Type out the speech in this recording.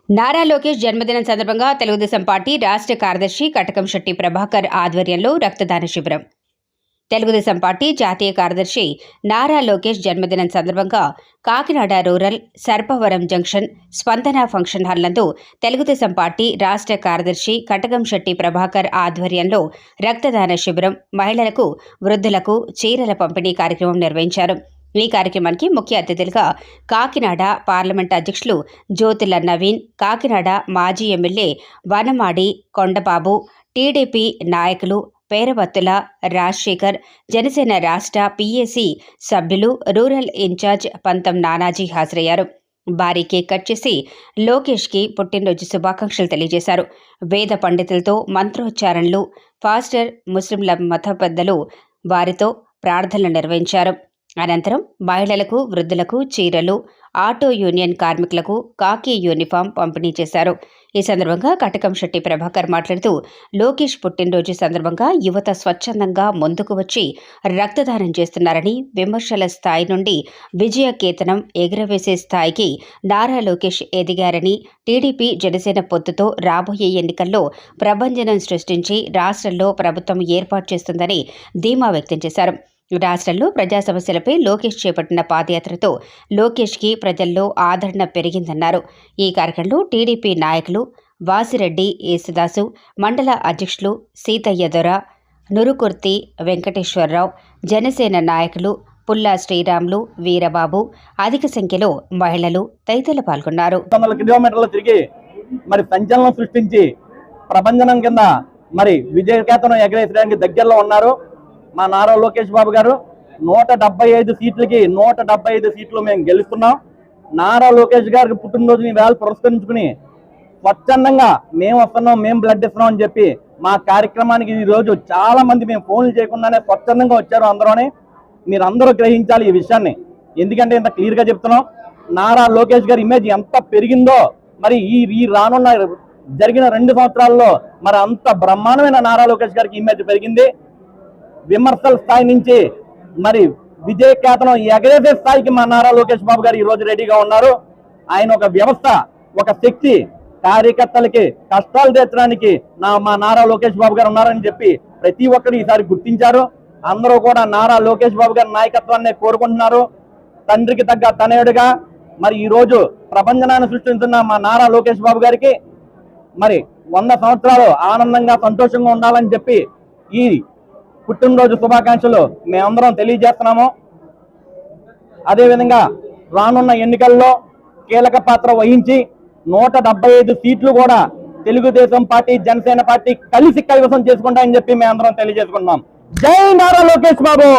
నారా లోకేష్ జన్మదినం సందర్భంగా తెలుగుదేశం పార్టీ రాష్ట్ర కార్యదర్శి కటకంశెట్టి ప్రభాకర్ ఆధ్వర్యంలో రక్తదాన శిబిరం. తెలుగుదేశం పార్టీ జాతీయ కార్యదర్శి నారా లోకేష్ జన్మదినం సందర్భంగా కాకినాడ రూరల్ సర్పవరం జంక్షన్ స్పందన ఫంక్షన్ హాల్ నందు తెలుగుదేశం పార్టీ రాష్ట్ర కార్యదర్శి కటకంశెట్టి ప్రభాకర్ ఆధ్వర్యంలో రక్తదాన శిబిరం, మహిళలకు, వృద్ధులకు చీరల పంపిణీ కార్యక్రమం నిర్వహించారు. ఈ కార్యక్రమానికి ముఖ్య అతిథులుగా కాకినాడ పార్లమెంట్ అధ్యక్షులు జ్యోతుల నవీన్, కాకినాడ మాజీ ఎమ్మెల్యే వనమాడి కొండబాబు, టీడీపీ నాయకులు పేరవత్తుల రాజశేఖర్, జనసేన రాష్ట్ర పీఏసీ సభ్యులు, రూరల్ ఇన్ఛార్జ్ పంతం నానాజీ హాజరయ్యారు. భారీ కేక్ కట్ చేసి లోకేష్కి పుట్టినరోజు శుభాకాంక్షలు తెలియజేశారు. వేద పండితులతో మంత్రోచ్చారణలు, పాస్టర్, ముస్లింల మత పెద్దలు వారితో ప్రార్థనలు నిర్వహించారు. అనంతరం మహిళలకు, వృద్ధులకు చీరలు, ఆటో యూనియన్ కార్మికులకు కాకి యూనిఫామ్ పంపిణీ చేశారు. ఈ సందర్భంగా కటకంశెట్టి ప్రభాకర్ మాట్లాడుతూ, లోకేష్ పుట్టినరోజు సందర్భంగా యువత స్వచ్ఛందంగా ముందుకు వచ్చి రక్తదానం చేస్తున్నారని, విమర్శల స్థాయి నుండి విజయకేతనం ఎగురవేసే స్థాయికి నారా లోకేష్ ఎదిగారని, టీడీపీ జనసేన పొత్తుతో రాబోయే ఎన్నికల్లో ప్రభంజనం సృష్టించి రాష్ట్రంలో ప్రభుత్వం ఏర్పాటు చేస్తుందని ధీమా వ్యక్తం చేశారు. రాష్ట్రంలో ప్రజా సమస్యలపై లోకేష్ చేపట్టిన పాదయాత్రతో లోకేష్కి ప్రజల్లో ఆదరణ పెరిగిందన్నారు. ఈ కార్యక్రమంలో టీడీపీ నాయకులు వాసిరెడ్డి యేసుదాసు, మండల అధ్యక్షులు సీతయ్య దొర, నురుకుర్తి వెంకటేశ్వరరావు, జనసేన నాయకులు పుల్లా శ్రీరాములు, వీరబాబు, అధిక సంఖ్యలో మహిళలు తదితరులు పాల్గొన్నారు. కిలోమీటర్లు తిరిగి మరి సంచలనం సృష్టించి ప్రభంజనం కింద మరి విజయకేతనం ఎగరేసడానికి దగ్గరలో ఉన్నారు మా నారా లోకేష్ బాబు గారు. 175 సీట్లకి 175 సీట్లు మేము గెలుస్తున్నాం. నారా లోకేష్ గారికి పుట్టినరోజుని వేళ పురస్కరించుకుని స్వచ్ఛందంగా మేము వస్తున్నాం, మేము బ్లడ్ ఇస్తున్నాం అని చెప్పి మా కార్యక్రమానికి ఈ రోజు చాలా మంది మేము ఫోన్లు చేయకుండానే స్వచ్ఛందంగా వచ్చారు. అందరూనే మీరందరూ గ్రహించాలి ఈ విషయాన్ని. ఎందుకంటే ఇంత క్లియర్గా చెప్తున్నాం, నారా లోకేష్ గారి ఇమేజ్ ఎంత పెరిగిందో మరి ఈ రానున్న జరిగిన 2 సంవత్సరాల్లో మరి అంత బ్రహ్మాండమైన నారా లోకేష్ గారికి ఇమేజ్ పెరిగింది. విమర్శల స్థాయి నుంచి మరి విజయకేతనం ఎగరేసే స్థాయికి మా నారా లోకేష్ బాబు గారు ఈ రోజు రెడీగా ఉన్నారు. ఆయన ఒక వ్యవస్థ, ఒక శక్తి, కార్యకర్తలకి కష్టాలు తీర్చడానికి మా నారా లోకేష్ బాబు గారు ఉన్నారని చెప్పి ప్రతి ఒక్కరు ఈసారి గుర్తించారు. అందరూ కూడా నారా లోకేష్ బాబు గారి నాయకత్వాన్ని కోరుకుంటున్నారు. తండ్రికి తగ్గ తనయుడిగా మరి ఈ రోజు ప్రపంచనాన్ని సృష్టిస్తున్న మా నారా లోకేష్ బాబు గారికి మరి 100 సంవత్సరాలు ఆనందంగా సంతోషంగా ఉండాలని చెప్పి ఈ పుట్టినరోజు శుభాకాంక్షలు మేమందరం తెలియజేస్తున్నాము. అదేవిధంగా రానున్న ఎన్నికల్లో కీలక పాత్ర వహించి 175 సీట్లు కూడా తెలుగుదేశం పార్టీ, జనసేన పార్టీ కలిసి కైవసం చేసుకుంటాయని చెప్పి మేమందరం తెలియజేసుకుంటున్నాం. జై నారా లోకేష్ బాబు.